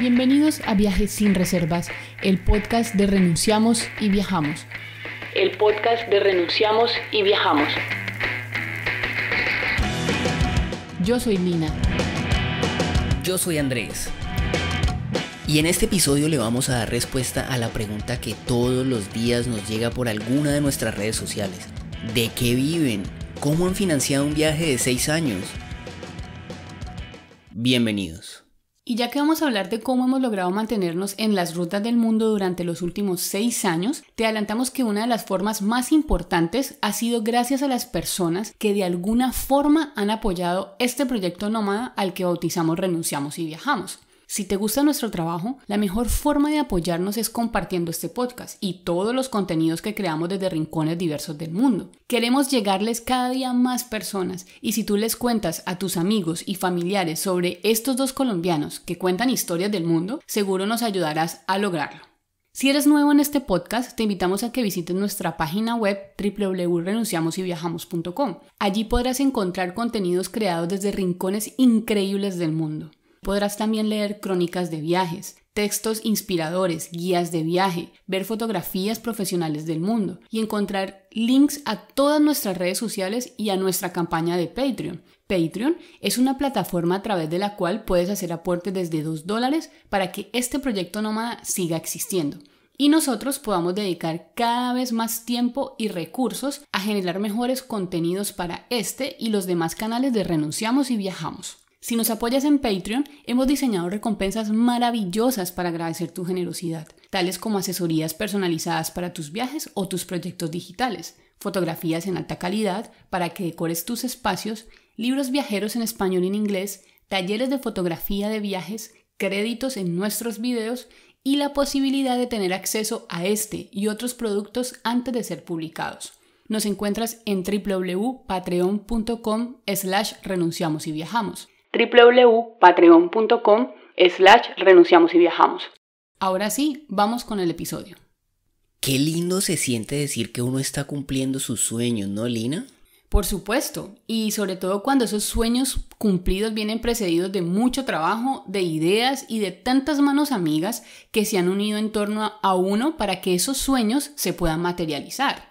Bienvenidos a Viajes sin Reservas, el podcast de Renunciamos y Viajamos. El podcast de Renunciamos y Viajamos. Yo soy Lina. Yo soy Andrés. Y en este episodio le vamos a dar respuesta a la pregunta que todos los días nos llega por alguna de nuestras redes sociales. ¿De qué viven? ¿Cómo han financiado un viaje de 6 años? Bienvenidos. Y ya que vamos a hablar de cómo hemos logrado mantenernos en las rutas del mundo durante los últimos 6 años, te adelantamos que una de las formas más importantes ha sido gracias a las personas que de alguna forma han apoyado este proyecto nómada al que bautizamos Renunciamos y Viajamos. Si te gusta nuestro trabajo, la mejor forma de apoyarnos es compartiendo este podcast y todos los contenidos que creamos desde rincones diversos del mundo. Queremos llegarles cada día a más personas y si tú les cuentas a tus amigos y familiares sobre estos dos colombianos que cuentan historias del mundo, seguro nos ayudarás a lograrlo. Si eres nuevo en este podcast, te invitamos a que visites nuestra página web www.renunciamosyviajamos.com. Allí podrás encontrar contenidos creados desde rincones increíbles del mundo. Podrás también leer crónicas de viajes, textos inspiradores, guías de viaje, ver fotografías profesionales del mundo y encontrar links a todas nuestras redes sociales y a nuestra campaña de Patreon. Patreon es una plataforma a través de la cual puedes hacer aportes desde $2 para que este proyecto nómada siga existiendo y nosotros podamos dedicar cada vez más tiempo y recursos a generar mejores contenidos para este y los demás canales de Renunciamos y Viajamos. Si nos apoyas en Patreon, hemos diseñado recompensas maravillosas para agradecer tu generosidad, tales como asesorías personalizadas para tus viajes o tus proyectos digitales, fotografías en alta calidad para que decores tus espacios, libros viajeros en español y en inglés, talleres de fotografía de viajes, créditos en nuestros videos y la posibilidad de tener acceso a este y otros productos antes de ser publicados. Nos encuentras en www.patreon.com/renunciamosyviajamos. www.patreon.com/renunciamosyviajamos. Ahora sí, vamos con el episodio. Qué lindo se siente decir que uno está cumpliendo sus sueños, ¿no, Lina? Por supuesto, y sobre todo cuando esos sueños cumplidos vienen precedidos de mucho trabajo, de ideas y de tantas manos amigas que se han unido en torno a uno para que esos sueños se puedan materializar.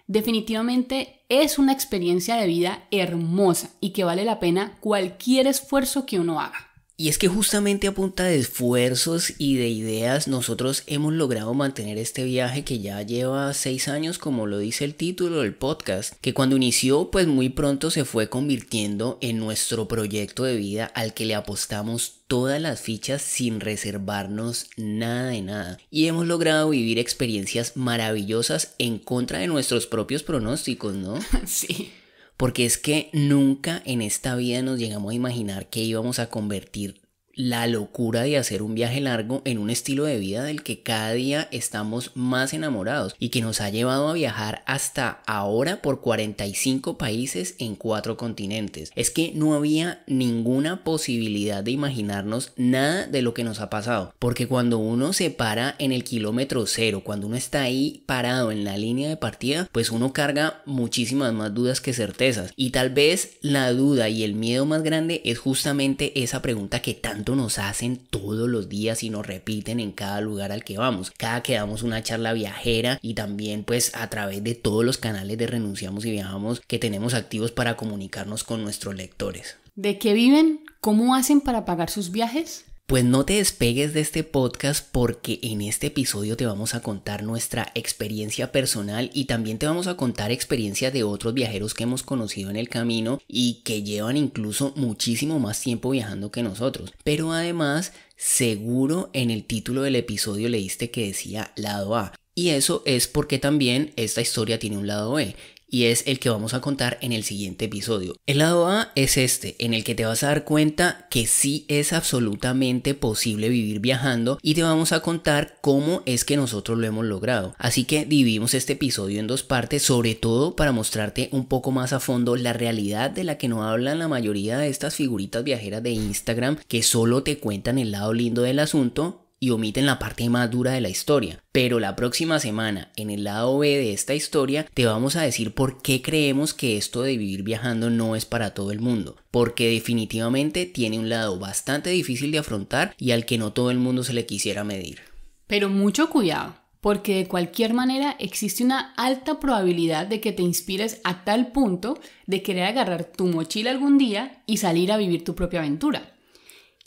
Definitivamente es una experiencia de vida hermosa y que vale la pena cualquier esfuerzo que uno haga. Y es que justamente a punta de esfuerzos y de ideas nosotros hemos logrado mantener este viaje que ya lleva 6 años, como lo dice el título del podcast, que cuando inició pues muy pronto se fue convirtiendo en nuestro proyecto de vida al que le apostamos todas las fichas sin reservarnos nada de nada. Y hemos logrado vivir experiencias maravillosas en contra de nuestros propios pronósticos, ¿no? Sí. Porque es que nunca en esta vida nos llegamos a imaginar que íbamos a convertir la locura de hacer un viaje largo en un estilo de vida del que cada día estamos más enamorados y que nos ha llevado a viajar hasta ahora por 45 países en 4 continentes. Es que no había ninguna posibilidad de imaginarnos nada de lo que nos ha pasado, porque cuando uno se para en el kilómetro cero, cuando uno está ahí parado en la línea de partida, pues uno carga muchísimas más dudas que certezas, y tal vez la duda y el miedo más grande es justamente esa pregunta que tanto nos hacen todos los días y nos repiten en cada lugar al que vamos, cada que damos una charla viajera y también pues a través de todos los canales de Renunciamos y Viajamos que tenemos activos para comunicarnos con nuestros lectores. ¿De qué viven? ¿Cómo hacen para pagar sus viajes? Pues no te despegues de este podcast porque en este episodio te vamos a contar nuestra experiencia personal y también te vamos a contar experiencias de otros viajeros que hemos conocido en el camino y que llevan incluso muchísimo más tiempo viajando que nosotros. Pero además, seguro en el título del episodio leíste que decía lado A. Y eso es porque también esta historia tiene un lado B. Y es el que vamos a contar en el siguiente episodio. El lado A es este, en el que te vas a dar cuenta que sí es absolutamente posible vivir viajando y te vamos a contar cómo es que nosotros lo hemos logrado. Así que dividimos este episodio en 2 partes, sobre todo para mostrarte un poco más a fondo la realidad de la que no hablan la mayoría de estas figuritas viajeras de Instagram que solo te cuentan el lado lindo del asunto. y omiten la parte más dura de la historia. Pero la próxima semana, en el lado B de esta historia, te vamos a decir por qué creemos que esto de vivir viajando no es para todo el mundo. Porque definitivamente tiene un lado bastante difícil de afrontar y al que no todo el mundo se le quisiera medir. Pero mucho cuidado, porque de cualquier manera existe una alta probabilidad de que te inspires a tal punto de querer agarrar tu mochila algún día y salir a vivir tu propia aventura.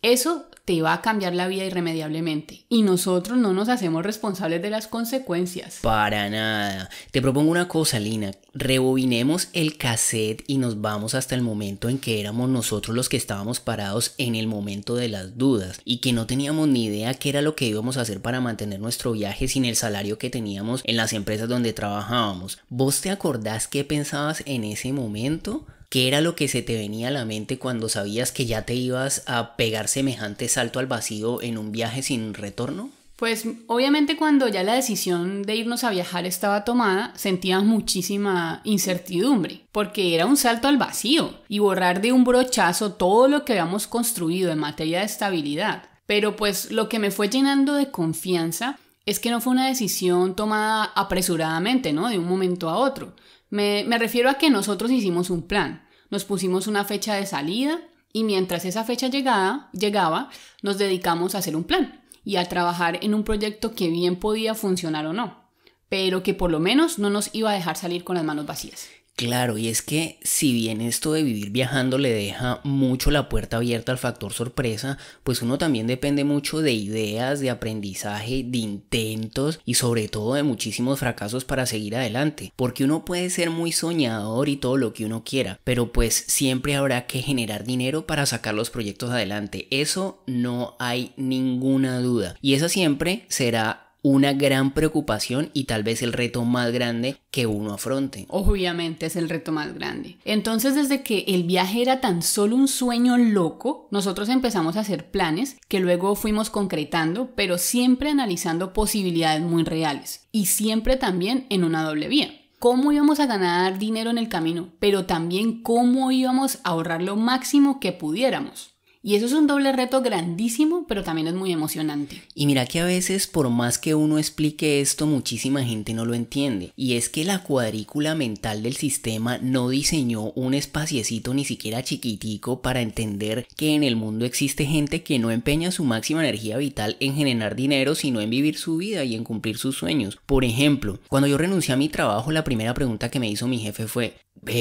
Eso te va a cambiar la vida irremediablemente y nosotros no nos hacemos responsables de las consecuencias. Para nada. Te propongo una cosa, Lina. Rebobinemos el cassette y nos vamos hasta el momento en que éramos nosotros los que estábamos parados en el momento de las dudas y que no teníamos ni idea qué era lo que íbamos a hacer para mantener nuestro viaje sin el salario que teníamos en las empresas donde trabajábamos. ¿Vos te acordás qué pensabas en ese momento? ¿Qué era lo que se te venía a la mente cuando sabías que ya te ibas a pegar semejante salto al vacío en un viaje sin retorno? Pues obviamente cuando ya la decisión de irnos a viajar estaba tomada, sentías muchísima incertidumbre, porque era un salto al vacío y borrar de un brochazo todo lo que habíamos construido en materia de estabilidad. Pero pues lo que me fue llenando de confianza es que no fue una decisión tomada apresuradamente, ¿no? De un momento a otro. Me refiero a que nosotros hicimos un plan, nos pusimos una fecha de salida y mientras esa fecha llegaba, nos dedicamos a hacer un plan y a trabajar en un proyecto que bien podía funcionar o no, pero que por lo menos no nos iba a dejar salir con las manos vacías. Claro, y es que si bien esto de vivir viajando le deja mucho la puerta abierta al factor sorpresa, pues uno también depende mucho de ideas, de aprendizaje, de intentos y sobre todo de muchísimos fracasos para seguir adelante, porque uno puede ser muy soñador y todo lo que uno quiera, pero pues siempre habrá que generar dinero para sacar los proyectos adelante, eso no hay ninguna duda, y esa siempre será una gran preocupación y tal vez el reto más grande que uno afronte. Obviamente es el reto más grande. Entonces, desde que el viaje era tan solo un sueño loco, nosotros empezamos a hacer planes que luego fuimos concretando, pero siempre analizando posibilidades muy reales y siempre también en una doble vía. Cómo íbamos a ganar dinero en el camino, pero también cómo íbamos a ahorrar lo máximo que pudiéramos. Y eso es un doble reto grandísimo, pero también es muy emocionante. Y mira que a veces, por más que uno explique esto, muchísima gente no lo entiende. Y es que la cuadrícula mental del sistema no diseñó un espaciecito ni siquiera chiquitico para entender que en el mundo existe gente que no empeña su máxima energía vital en generar dinero, sino en vivir su vida y en cumplir sus sueños. Por ejemplo, cuando yo renuncié a mi trabajo, la primera pregunta que me hizo mi jefe fue: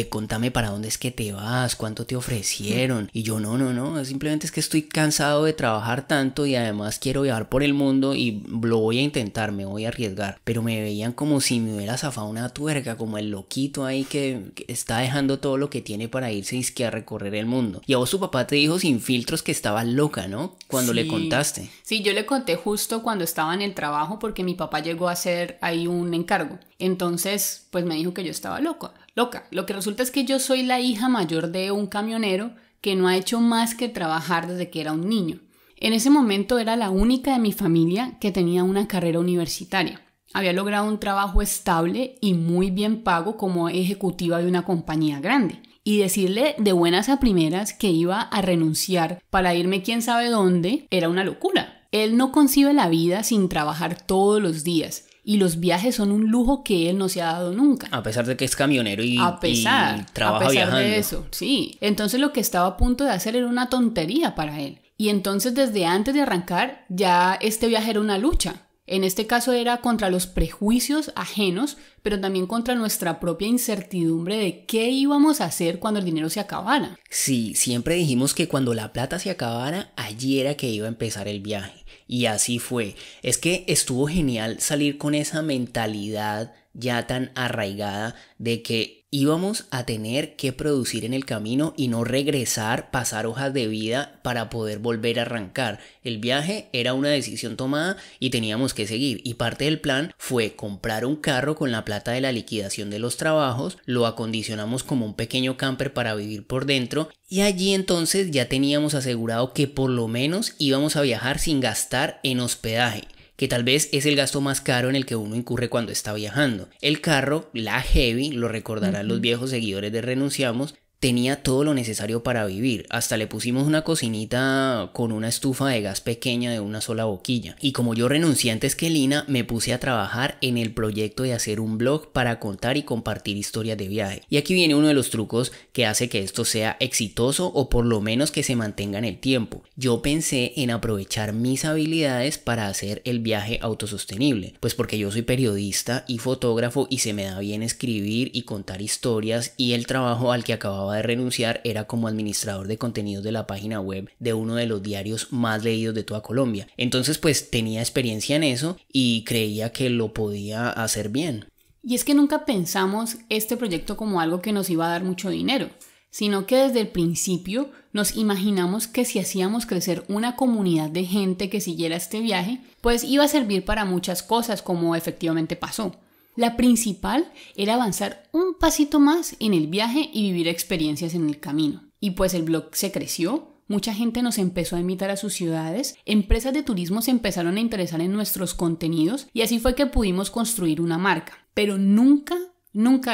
contame para dónde es que te vas, cuánto te ofrecieron. Y yo no, simplemente es que estoy cansado de trabajar tanto y además quiero viajar por el mundo y lo voy a intentar, me voy a arriesgar. Pero me veían como si me hubiera zafado una tuerca, como el loquito ahí que está dejando todo lo que tiene para irse y a recorrer el mundo. Y a vos tu papá te dijo sin filtros que estabas loca, ¿no? Cuando le contaste. Sí, yo le conté justo cuando estaba en el trabajo porque mi papá llegó a hacer ahí un encargo. Entonces, pues me dijo que yo estaba loca. Lo que resulta es que yo soy la hija mayor de un camionero que no ha hecho más que trabajar desde que era un niño. En ese momento era la única de mi familia que tenía una carrera universitaria. Había logrado un trabajo estable y muy bien pago como ejecutiva de una compañía grande. Y decirle de buenas a primeras que iba a renunciar para irme quién sabe dónde era una locura. Él no concibe la vida sin trabajar todos los días. Y los viajes son un lujo que él no se ha dado nunca. A pesar de que es camionero y viajando. trabaja viajando. De eso, sí. Entonces lo que estaba a punto de hacer era una tontería para él. Y entonces desde antes de arrancar ya este viaje era una lucha. En este caso era contra los prejuicios ajenos, pero también contra nuestra propia incertidumbre de qué íbamos a hacer cuando el dinero se acabara. Sí, siempre dijimos que cuando la plata se acabara, allí era que iba a empezar el viaje. Y así fue. Es que estuvo genial salir con esa mentalidad ya tan arraigada de que íbamos a tener que producir en el camino y no regresar, pasar hojas de vida para poder volver a arrancar. El viaje era una decisión tomada y teníamos que seguir, y parte del plan fue comprar un carro con la plata de la liquidación de los trabajos, lo acondicionamos como un pequeño camper para vivir por dentro y allí entonces ya teníamos asegurado que por lo menos íbamos a viajar sin gastar en hospedaje, que tal vez es el gasto más caro en el que uno incurre cuando está viajando. El carro, la Heavy, lo recordarán los viejos seguidores de Renunciamos, tenía todo lo necesario para vivir. Hasta le pusimos una cocinita con una estufa de gas pequeña de una sola boquilla. Y como yo renuncié antes que Lina, me puse a trabajar en el proyecto de hacer un blog para contar y compartir historias de viaje. Y aquí viene uno de los trucos que hace que esto sea exitoso o por lo menos que se mantenga en el tiempo. Yo pensé en aprovechar mis habilidades para hacer el viaje autosostenible, pues porque yo soy periodista y fotógrafo y se me da bien escribir y contar historias, y el trabajo al que acababa de renunciar era como administrador de contenidos de la página web de uno de los diarios más leídos de toda Colombia. Entonces pues tenía experiencia en eso y creía que lo podía hacer bien. Y es que nunca pensamos este proyecto como algo que nos iba a dar mucho dinero, sino que desde el principio nos imaginamos que si hacíamos crecer una comunidad de gente que siguiera este viaje, pues iba a servir para muchas cosas, como efectivamente pasó. La principal era avanzar un pasito más en el viaje y vivir experiencias en el camino. Y pues el blog se creció, mucha gente nos empezó a invitar a sus ciudades, empresas de turismo se empezaron a interesar en nuestros contenidos y así fue que pudimos construir una marca. Pero nunca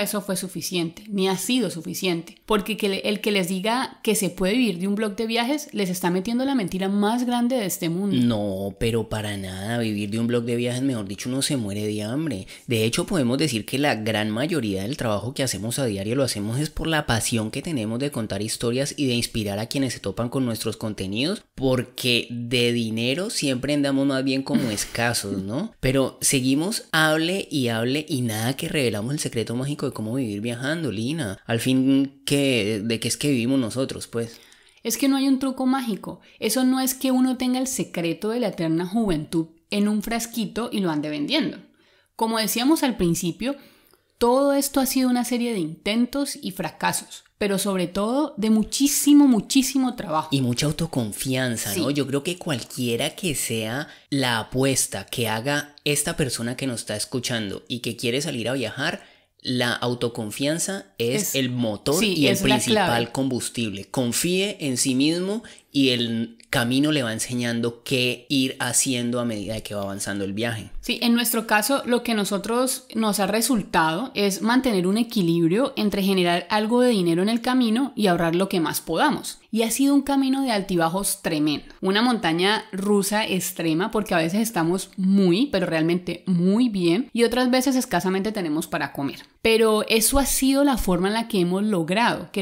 eso fue suficiente, ni ha sido suficiente, porque el que les diga que se puede vivir de un blog de viajes les está metiendo la mentira más grande de este mundo. No, pero para nada, vivir de un blog de viajes, mejor dicho, uno se muere de hambre. De hecho, podemos decir que la gran mayoría del trabajo que hacemos a diario lo hacemos es por la pasión que tenemos de contar historias y de inspirar a quienes se topan con nuestros contenidos, porque de dinero siempre andamos más bien como escasos, ¿no? Pero seguimos hable y nada que revelamos el secreto mágico de cómo vivir viajando, Lina. Al fin, ¿de qué es que vivimos nosotros, pues? Es que no hay un truco mágico. Eso no es que uno tenga el secreto de la eterna juventud en un frasquito y lo ande vendiendo. Como decíamos al principio, todo esto ha sido una serie de intentos y fracasos, pero sobre todo de muchísimo trabajo. Y mucha autoconfianza, ¿no? Sí. Yo creo que cualquiera que sea la apuesta que haga esta persona que nos está escuchando y que quiere salir a viajar, la autoconfianza es el motor y el principal combustible. Confíe en sí mismo y el camino le va enseñando qué ir haciendo a medida de que va avanzando el viaje. Sí, en nuestro caso lo que nosotros nos ha resultado es mantener un equilibrio entre generar algo de dinero en el camino y ahorrar lo que más podamos. Y ha sido un camino de altibajos tremendo, una montaña rusa extrema porque a veces estamos pero realmente muy bien y otras veces escasamente tenemos para comer. Pero eso ha sido la forma en la que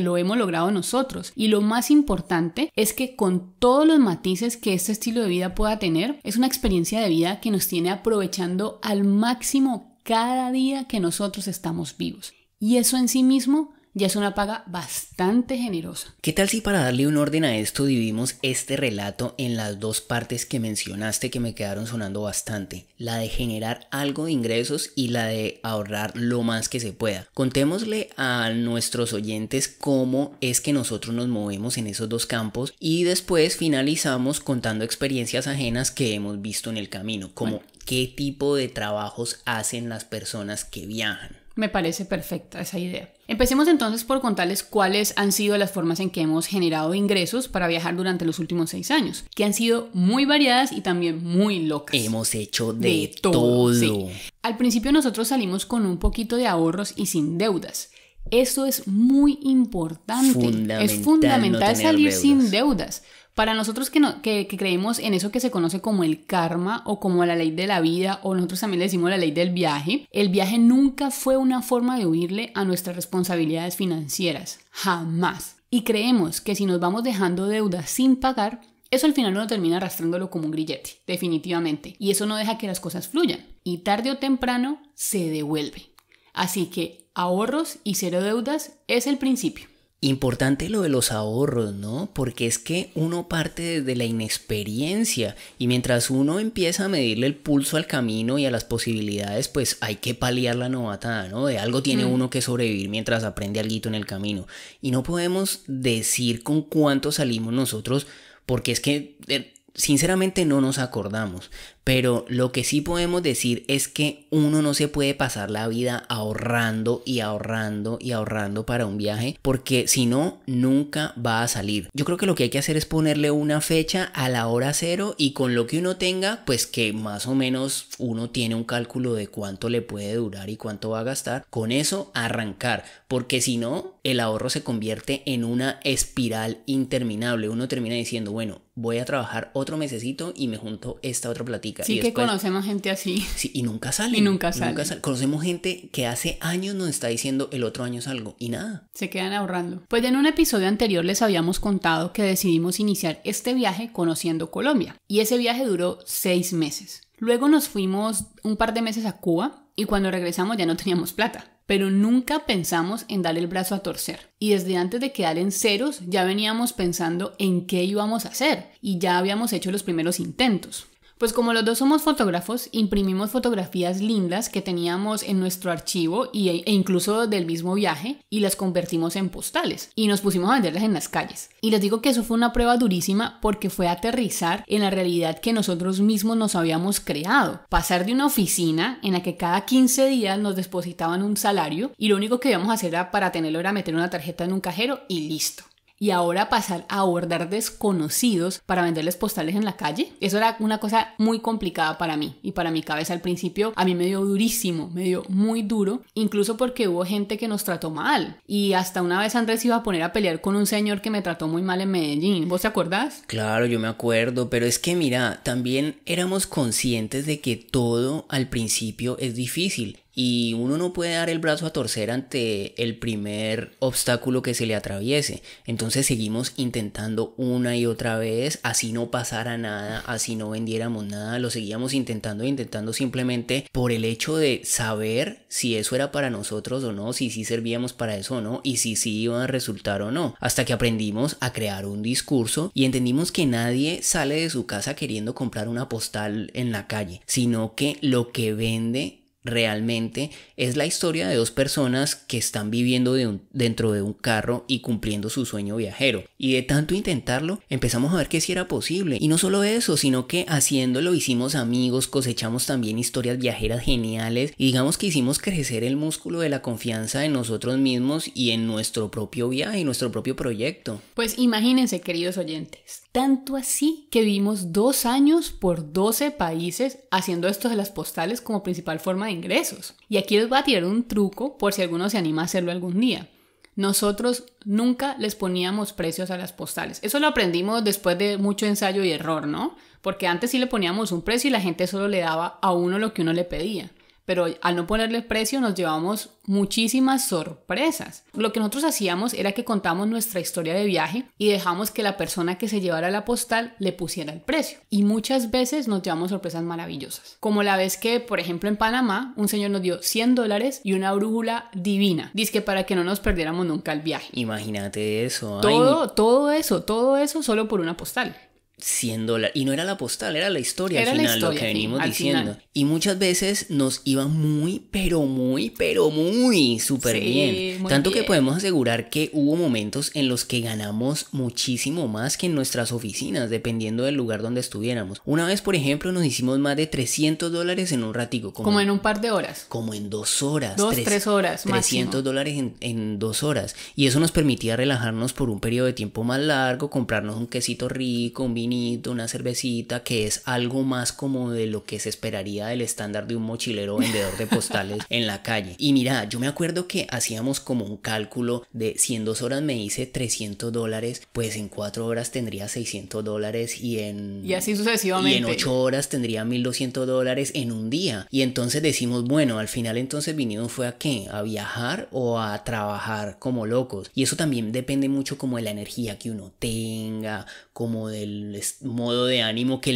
lo hemos logrado nosotros. Y lo más importante es que con todos los matices que este estilo de vida pueda tener, es una experiencia de vida que nos tiene aprovechando al máximo cada día que nosotros estamos vivos. Y eso en sí mismo ya es una paga bastante generosa. ¿Qué tal si para darle un orden a esto dividimos este relato en las dos partes que mencionaste que me quedaron sonando bastante? La de generar algo de ingresos y la de ahorrar lo más que se pueda. Contémosle a nuestros oyentes cómo es que nosotros nos movemos en esos dos campos y después finalizamos contando experiencias ajenas que hemos visto en el camino, como qué tipo de trabajos hacen las personas que viajan. Me parece perfecta esa idea. Empecemos entonces por contarles cuáles han sido las formas en que hemos generado ingresos para viajar durante los últimos 6 años, que han sido muy variadas y también muy locas. Hemos hecho de todo. Sí. Al principio nosotros salimos con un poquito de ahorros y sin deudas. Eso es muy importante. Es fundamental no salir deudas. Sin deudas. Para nosotros que creemos en eso que se conoce como el karma o como la ley de la vida, o nosotros también le decimos la ley del viaje, el viaje nunca fue una forma de huirle a nuestras responsabilidades financieras. Jamás. Y creemos que si nos vamos dejando deudas sin pagar, eso al final uno termina arrastrándolo como un grillete, definitivamente. Y eso no deja que las cosas fluyan. Y tarde o temprano se devuelve. Así que ahorros y cero deudas es el principio. Importante lo de los ahorros, ¿no? Porque es que uno parte desde la inexperiencia y mientras uno empieza a medirle el pulso al camino y a las posibilidades, pues hay que paliar la novatada, ¿no? De algo tiene uno que sobrevivir mientras aprende alguito en el camino. Y no podemos decir con cuánto salimos nosotros porque es que sinceramente no nos acordamos. Pero lo que sí podemos decir es que uno no se puede pasar la vida ahorrando para un viaje, porque si no, nunca va a salir. Yo creo que lo que hay que hacer es ponerle una fecha a la hora cero y con lo que uno tenga, pues que más o menos uno tiene un cálculo de cuánto le puede durar y cuánto va a gastar. Con eso arrancar, porque si no, el ahorro se convierte en una espiral interminable. Uno termina diciendo, bueno, voy a trabajar otro mesecito y me junto esta otra platica. Sí, y que después, conocemos gente así. Sí, y nunca sale. Y nunca sale. Conocemos gente que hace años nos está diciendo el otro año salgo y nada. Se quedan ahorrando. Pues en un episodio anterior les habíamos contado que decidimos iniciar este viaje conociendo Colombia. Y ese viaje duró 6 meses. Luego nos fuimos un par de meses a Cuba y cuando regresamos ya no teníamos plata. Pero nunca pensamos en darle el brazo a torcer. Y desde antes de quedar en ceros ya veníamos pensando en qué íbamos a hacer y ya habíamos hecho los primeros intentos. Pues como los dos somos fotógrafos, imprimimos fotografías lindas que teníamos en nuestro archivo e incluso del mismo viaje y las convertimos en postales y nos pusimos a venderlas en las calles. Y les digo que eso fue una prueba durísima porque fue aterrizar en la realidad que nosotros mismos nos habíamos creado. Pasar de una oficina en la que cada 15 días nos depositaban un salario y lo único que íbamos a hacer para tenerlo era meter una tarjeta en un cajero y listo. Y ahora pasar a abordar desconocidos para venderles postales en la calle, eso era una cosa muy complicada para mí y para mi cabeza al principio. A mí me dio durísimo, me dio muy duro, incluso porque hubo gente que nos trató mal y hasta una vez Andrés iba a poner a pelear con un señor que me trató muy mal en Medellín. ¿Vos te acordás? Claro, yo me acuerdo, pero es que mira, también éramos conscientes de que todo al principio es difícil. Y uno no puede dar el brazo a torcer ante el primer obstáculo que se le atraviese. Entonces seguimos intentando una y otra vez, así no pasara nada, así no vendiéramos nada, lo seguíamos intentando simplemente por el hecho de saber si eso era para nosotros o no, si sí servíamos para eso o no, y si sí iba a resultar o no. Hasta que aprendimos a crear un discurso y entendimos que nadie sale de su casa queriendo comprar una postal en la calle, sino que lo que vende realmente es la historia de dos personas que están viviendo dentro de un carro y cumpliendo su sueño viajero. Y de tanto intentarlo, empezamos a ver que sí era posible. Y no solo eso, sino que haciéndolo hicimos amigos, cosechamos también historias viajeras geniales y digamos que hicimos crecer el músculo de la confianza en nosotros mismos y en nuestro propio viaje y nuestro propio proyecto. Pues imagínense, queridos oyentes, tanto así que vivimos 2 años por 12 países haciendo esto de las postales como principal forma de ingresos. Y aquí les voy a tirar un truco por si alguno se anima a hacerlo algún día. Nosotros nunca les poníamos precios a las postales. Eso lo aprendimos después de mucho ensayo y error, ¿no? Porque antes sí le poníamos un precio y la gente solo le daba a uno lo que uno le pedía. Pero al no ponerle precio nos llevamos muchísimas sorpresas. Lo que nosotros hacíamos era que contamos nuestra historia de viaje y dejamos que la persona que se llevara la postal le pusiera el precio. Y muchas veces nos llevamos sorpresas maravillosas. Como la vez que, por ejemplo, en Panamá, un señor nos dio $100 y una brújula divina. Dizque para que no nos perdiéramos nunca el viaje. Imagínate eso. Todo eso solo por una postal. $100 y no era la postal, era la historia Era al final, la historia, lo que venimos diciendo. Final. Y muchas veces nos iba muy súper bien. Tanto que podemos asegurar que hubo momentos en los que ganamos muchísimo más que en nuestras oficinas, dependiendo del lugar donde estuviéramos. Una vez, por ejemplo, nos hicimos más de $300 en un ratico. Como en un par de horas. Como en 2 horas. 3 horas $300 en 2 horas. Y eso nos permitía relajarnos por un periodo de tiempo más largo, comprarnos un quesito rico, un vino, una cervecita, que es algo más como de lo que se esperaría del estándar de un mochilero vendedor de postales en la calle. Y mira, yo me acuerdo que hacíamos como un cálculo de si en 2 horas me hice $300, pues en 4 horas tendría $600 y así sucesivamente. Y en 8 horas tendría $1,200 en un día. Y entonces decimos, bueno, al final entonces vinimos fue a ¿qué? ¿A viajar o a trabajar como locos? Y eso también depende mucho como de la energía que uno tenga, como del modo de ánimo que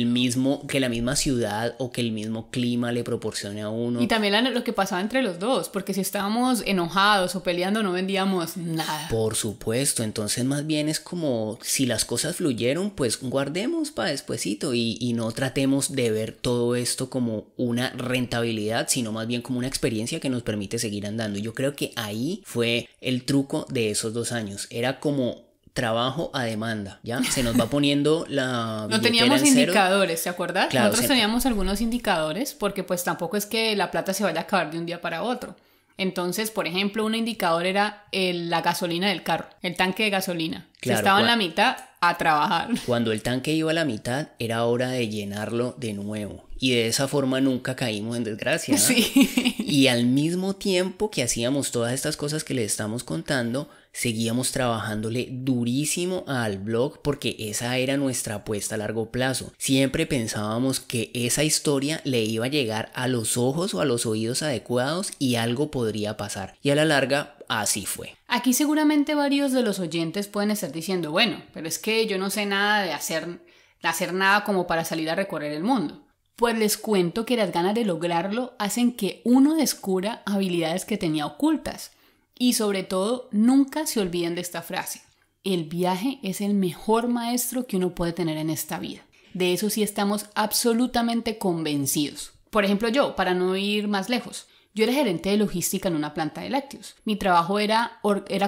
la misma ciudad o que el mismo clima le proporcione a uno. Y también lo que pasaba entre los dos, porque si estábamos enojados o peleando no vendíamos nada. Por supuesto, entonces más bien es como si las cosas fluyeron, pues guardemos para despuesito y no tratemos de ver todo esto como una rentabilidad, sino más bien como una experiencia que nos permite seguir andando. Y yo creo que ahí fue el truco de esos 2 años. Era como trabajo a demanda, ¿ya? Se nos va poniendo la no teníamos indicadores, ¿te acuerdas? Claro, nosotros teníamos algunos indicadores porque pues tampoco es que la plata se vaya a acabar de un día para otro. Entonces, por ejemplo, un indicador era la gasolina del carro, el tanque de gasolina. Claro, si estaba en la mitad, a trabajar. Cuando el tanque iba a la mitad, era hora de llenarlo de nuevo. Y de esa forma nunca caímos en desgracia, ¿no? Sí. Y al mismo tiempo que hacíamos todas estas cosas que les estamos contando, seguíamos trabajándole durísimo al blog porque esa era nuestra apuesta a largo plazo. Siempre pensábamos que esa historia le iba a llegar a los ojos o a los oídos adecuados y algo podría pasar. Y a la larga, así fue. Aquí seguramente varios de los oyentes pueden estar diciendo, bueno, pero es que yo no sé nada de hacer nada como para salir a recorrer el mundo. Pues les cuento que las ganas de lograrlo hacen que uno descubra habilidades que tenía ocultas. Y sobre todo, nunca se olviden de esta frase. El viaje es el mejor maestro que uno puede tener en esta vida. De eso sí estamos absolutamente convencidos. Por ejemplo, yo, para no ir más lejos, yo era gerente de logística en una planta de lácteos. Mi trabajo era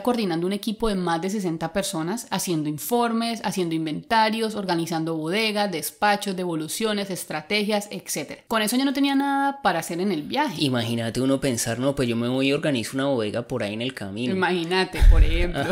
coordinando un equipo de más de 60 personas, haciendo informes, haciendo inventarios, organizando bodegas, despachos, devoluciones, estrategias, etc. Con eso yo no tenía nada para hacer en el viaje. Imagínate uno pensar, no, pues yo me voy y organizo una bodega por ahí en el camino. Imagínate, por ejemplo.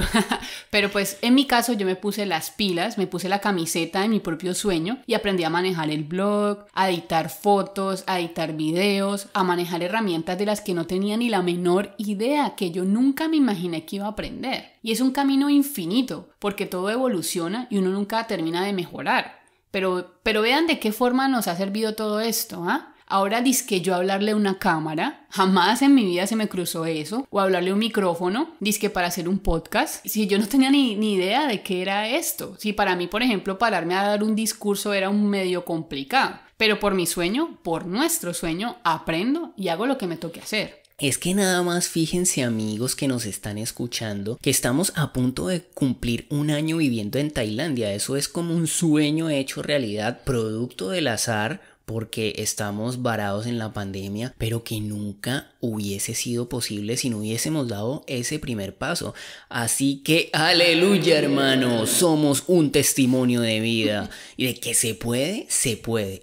Pero pues en mi caso yo me puse las pilas, me puse la camiseta de mi propio sueño y aprendí a manejar el blog, a editar fotos, a editar videos, a manejar herramientas de las que no tenía ni la menor idea, que yo nunca me imaginé que iba a aprender. Y es un camino infinito, porque todo evoluciona y uno nunca termina de mejorar. Pero vean de qué forma nos ha servido todo esto, ¿ah? Ahora dizque yo hablarle a una cámara, jamás en mi vida se me cruzó eso, o hablarle a un micrófono, dizque para hacer un podcast, si yo no tenía ni idea de qué era esto. Si para mí, por ejemplo, pararme a dar un discurso era un medio complicado, pero por mi sueño, por nuestro sueño, aprendo y hago lo que me toque hacer. Es que nada más fíjense, amigos que nos están escuchando, que estamos a punto de cumplir un año viviendo en Tailandia. Eso es como un sueño hecho realidad, producto del azar, porque estamos varados en la pandemia, pero que nunca hubiese sido posible si no hubiésemos dado ese primer paso. Así que aleluya, hermano, somos un testimonio de vida y de que se puede,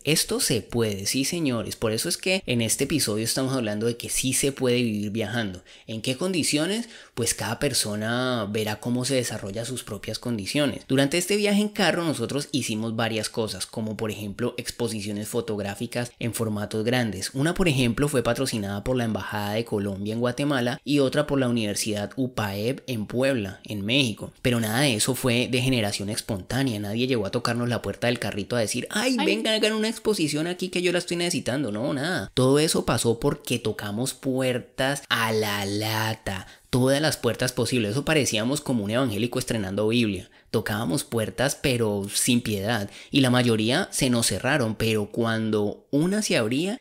esto se puede, sí señores. Por eso es que en este episodio estamos hablando de que sí se puede vivir viajando. ¿En qué condiciones? Pues cada persona verá cómo se desarrolla sus propias condiciones. Durante este viaje en carro nosotros hicimos varias cosas, como por ejemplo exposiciones fotográficas en formatos grandes. Una, por ejemplo, fue patrocinada por la Embajada de Colombia en Guatemala y otra por la Universidad UPAEP en Puebla, en México. Pero nada de eso fue de generación espontánea. Nadie llegó a tocarnos la puerta del carrito a decir, ay, vengan, hagan una exposición aquí que yo la estoy necesitando. No, nada. Todo eso pasó porque tocamos puertas a la lata. Todas las puertas posibles. Eso parecíamos como un evangélico estrenando Biblia. Tocábamos puertas pero sin piedad y la mayoría se nos cerraron, pero cuando una se abría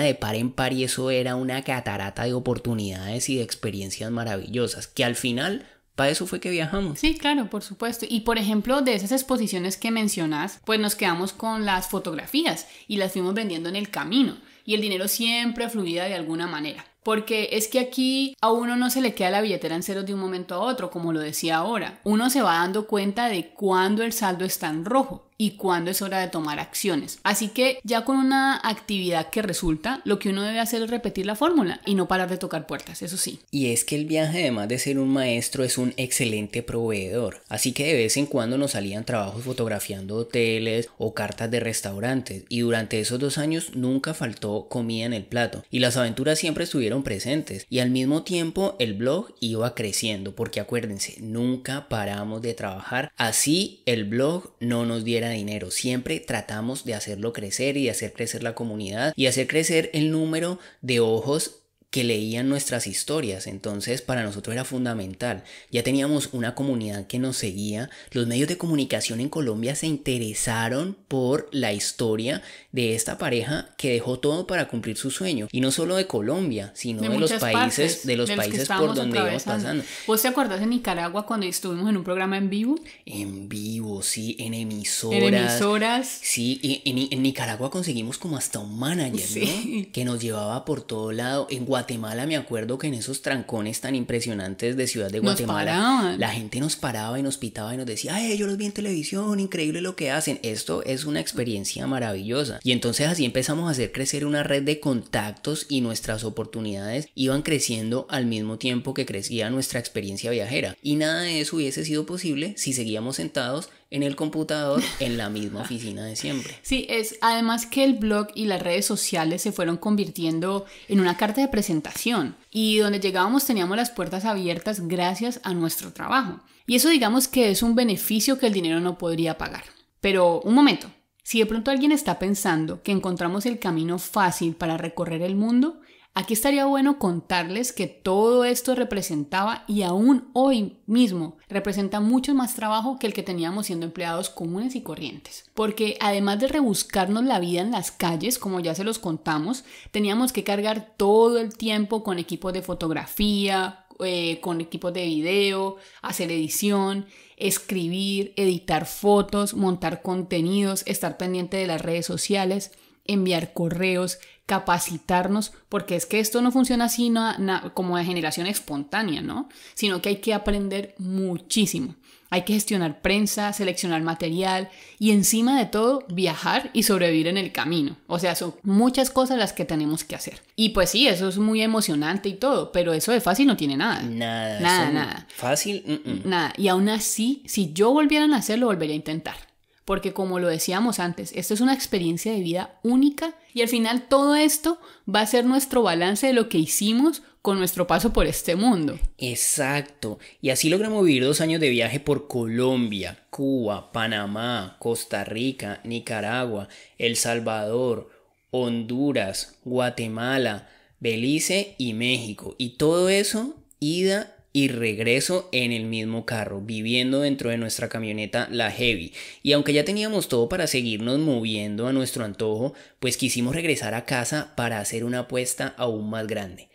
de par en par y eso era una catarata de oportunidades y de experiencias maravillosas que al final para eso fue que viajamos. Sí, claro, por supuesto. Y por ejemplo, de esas exposiciones que mencionas, pues nos quedamos con las fotografías y las fuimos vendiendo en el camino y el dinero siempre fluía de alguna manera. Porque es que aquí a uno no se le queda la billetera en ceros de un momento a otro, como lo decía ahora. Uno se va dando cuenta de cuándo el saldo está en rojo y cuándo es hora de tomar acciones. Así que ya con una actividad que resulta, lo que uno debe hacer es repetir la fórmula y no parar de tocar puertas, eso sí. Y es que el viaje, además de ser un maestro, es un excelente proveedor. Así que de vez en cuando nos salían trabajos fotografiando hoteles o cartas de restaurantes. Y durante esos 2 años nunca faltó comida en el plato. Y las aventuras siempre estuvieron presentes. Y al mismo tiempo el blog iba creciendo. Porque acuérdense, nunca paramos de trabajar. Así el blog no nos diera dinero, siempre tratamos de hacerlo crecer y de hacer crecer la comunidad y hacer crecer el número de ojos que leían nuestras historias. Entonces para nosotros era fundamental. Ya teníamos una comunidad que nos seguía. Los medios de comunicación en Colombia se interesaron por la historia de esta pareja que dejó todo para cumplir su sueño. Y no solo de Colombia, sino de los países por donde íbamos pasando. ¿Vos te acuerdas de Nicaragua cuando estuvimos en un programa en vivo? En vivo, sí, en emisoras. En emisoras. Sí, y en Nicaragua conseguimos como hasta un manager, sí, ¿no? Que nos llevaba por todo lado. En Guatemala me acuerdo que en esos trancones tan impresionantes de Ciudad de Guatemala la gente nos paraba y nos pitaba y nos decía, ay, yo los vi en televisión, increíble lo que hacen. Esto es una experiencia maravillosa. Y entonces así empezamos a hacer crecer una red de contactos y nuestras oportunidades iban creciendo al mismo tiempo que crecía nuestra experiencia viajera. Y nada de eso hubiese sido posible si seguíamos sentados en el computador en la misma oficina de siempre. Sí, es además que el blog y las redes sociales se fueron convirtiendo en una carta de presentación y donde llegábamos teníamos las puertas abiertas gracias a nuestro trabajo. Y eso digamos que es un beneficio que el dinero no podría pagar. Pero un momento, si de pronto alguien está pensando que encontramos el camino fácil para recorrer el mundo, aquí estaría bueno contarles que todo esto representaba y aún hoy mismo representa mucho más trabajo que el que teníamos siendo empleados comunes y corrientes. Porque además de rebuscarnos la vida en las calles, como ya se los contamos, teníamos que cargar todo el tiempo con equipos de fotografía, con equipos de video, hacer edición, escribir, editar fotos, montar contenidos, estar pendiente de las redes sociales, enviar correos, capacitarnos, porque es que esto no funciona así como de generación espontánea, ¿no? Sino que hay que aprender muchísimo. Hay que gestionar prensa, seleccionar material y encima de todo viajar y sobrevivir en el camino. O sea, son muchas cosas las que tenemos que hacer. Y pues sí, eso es muy emocionante y todo, pero eso de fácil no tiene nada. Nada. Fácil, Nada. Y aún así, si yo volviera a nacer, lo volvería a intentar. Porque como lo decíamos antes, esto es una experiencia de vida única y al final todo esto va a ser nuestro balance de lo que hicimos con nuestro paso por este mundo. Exacto. Y así logramos vivir 2 años de viaje por Colombia, Cuba, Panamá, Costa Rica, Nicaragua, El Salvador, Honduras, Guatemala, Belice y México. Y todo eso, ida y regreso en el mismo carro, viviendo dentro de nuestra camioneta la Heavy. Y aunque ya teníamos todo para seguirnos moviendo a nuestro antojo, pues quisimos regresar a casa para hacer una apuesta aún más grande.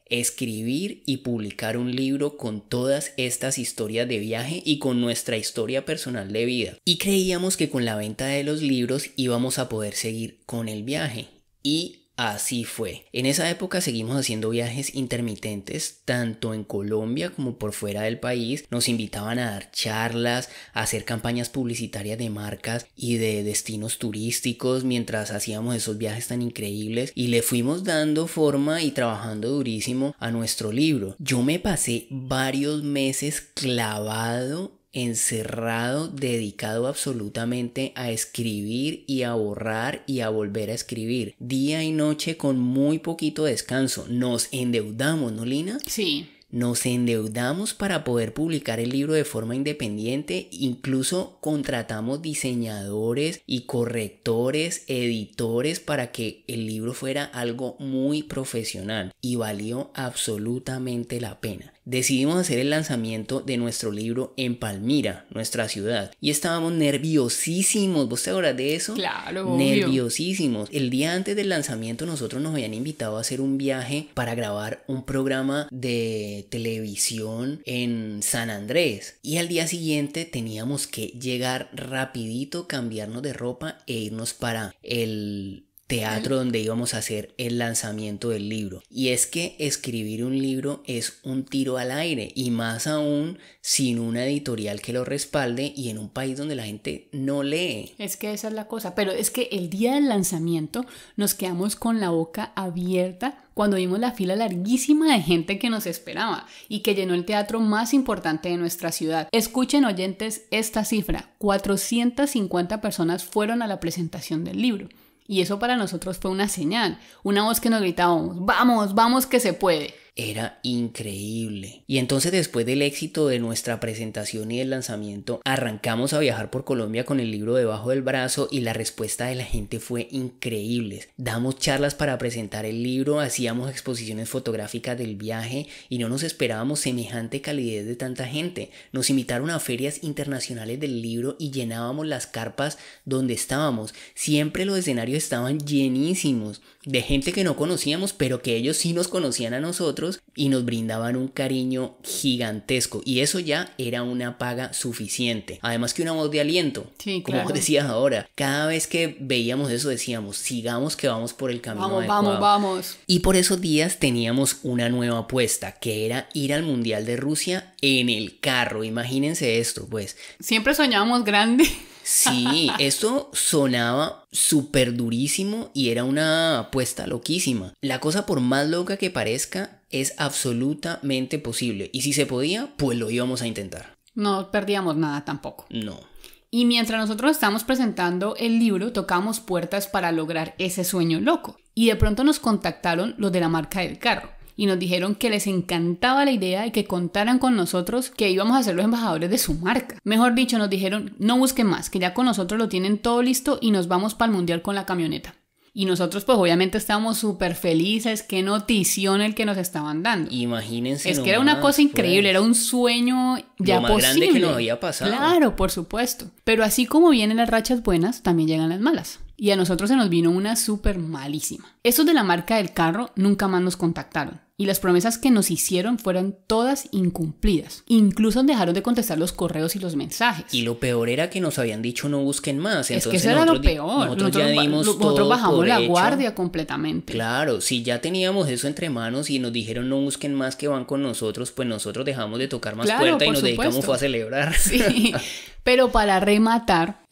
Escribir y publicar un libro con todas estas historias de viaje y con nuestra historia personal de vida. Y creíamos que con la venta de los libros íbamos a poder seguir con el viaje. Y así fue. En esa época seguimos haciendo viajes intermitentes, tanto en Colombia como por fuera del país. Nos invitaban a dar charlas, a hacer campañas publicitarias de marcas y de destinos turísticos mientras hacíamos esos viajes tan increíbles y le fuimos dando forma y trabajando durísimo a nuestro libro. Yo me pasé varios meses clavado, encerrado, dedicado absolutamente a escribir y a borrar y a volver a escribir, día y noche con muy poquito descanso. Nos endeudamos, ¿no, Lina? Sí. Nos endeudamos para poder publicar el libro de forma independiente, incluso contratamos diseñadores y correctores, editores para que el libro fuera algo muy profesional y valió absolutamente la pena. Decidimos hacer el lanzamiento de nuestro libro en Palmira, nuestra ciudad, y estábamos nerviosísimos. ¿Vos te acuerdas de eso? Claro, nerviosísimos. El día antes del lanzamiento nosotros nos habían invitado a hacer un viaje para grabar un programa de televisión en San Andrés, y al día siguiente teníamos que llegar rapidito, cambiarnos de ropa e irnos para el teatro donde íbamos a hacer el lanzamiento del libro. Y es que escribir un libro es un tiro al aire, y más aún sin una editorial que lo respalde y en un país donde la gente no lee. Es que esa es la cosa, pero es que el día del lanzamiento nos quedamos con la boca abierta cuando vimos la fila larguísima de gente que nos esperaba y que llenó el teatro más importante de nuestra ciudad. Escuchen, oyentes, esta cifra: 450 personas fueron a la presentación del libro. Y eso para nosotros fue una señal, una voz que nos gritábamos: ¡vamos, vamos que se puede! Era increíble. Y entonces, después del éxito de nuestra presentación y del lanzamiento, arrancamos a viajar por Colombia con el libro debajo del brazo y la respuesta de la gente fue increíble. Damos charlas para presentar el libro, hacíamos exposiciones fotográficas del viaje y no nos esperábamos semejante calidez de tanta gente. Nos invitaron a ferias internacionales del libro y llenábamos las carpas donde estábamos. Siempre los escenarios estaban llenísimos de gente que no conocíamos, pero que ellos sí nos conocían a nosotros y nos brindaban un cariño gigantesco, y eso ya era una paga suficiente. Además que una voz de aliento, sí, como claro. decías ahora, cada vez que veíamos eso decíamos: sigamos que vamos por el camino adecuado. Vamos. Y por esos días teníamos una nueva apuesta, que era ir al Mundial de Rusia en el carro. Imagínense esto, pues. Siempre soñábamos grande. Sí, esto sonaba súper durísimo y era una apuesta loquísima. La cosa, por más loca que parezca, es absolutamente posible. Y si se podía, pues lo íbamos a intentar. No perdíamos nada tampoco. No. Y mientras nosotros estábamos presentando el libro, tocábamos puertas para lograr ese sueño loco. Y de pronto nos contactaron los de la marca del carro y nos dijeron que les encantaba la idea y que contaran con nosotros, que íbamos a ser los embajadores de su marca. Mejor dicho, nos dijeron, no busquen más, que ya con nosotros lo tienen todo listo y nos vamos para el mundial con la camioneta. Y nosotros pues obviamente estábamos súper felices, qué notición el que nos estaban dando. Imagínense. Es que era una cosa increíble, era un sueño ya lo más posible. Grande que nos había pasado. Claro, por supuesto. Pero así como vienen las rachas buenas, también llegan las malas. Y a nosotros se nos vino una súper malísima. Estos de la marca del carro nunca más nos contactaron. Y las promesas que nos hicieron fueron todas incumplidas. Incluso dejaron de contestar los correos y los mensajes. Y lo peor era que nos habían dicho no busquen más. Entonces, es que eso era lo peor. Nosotros bajamos la guardia completamente. Claro, si ya teníamos eso entre manos y nos dijeron no busquen más que van con nosotros, pues nosotros dejamos de tocar más puerta y nos dedicamos fue a celebrar. Sí, pero para rematar,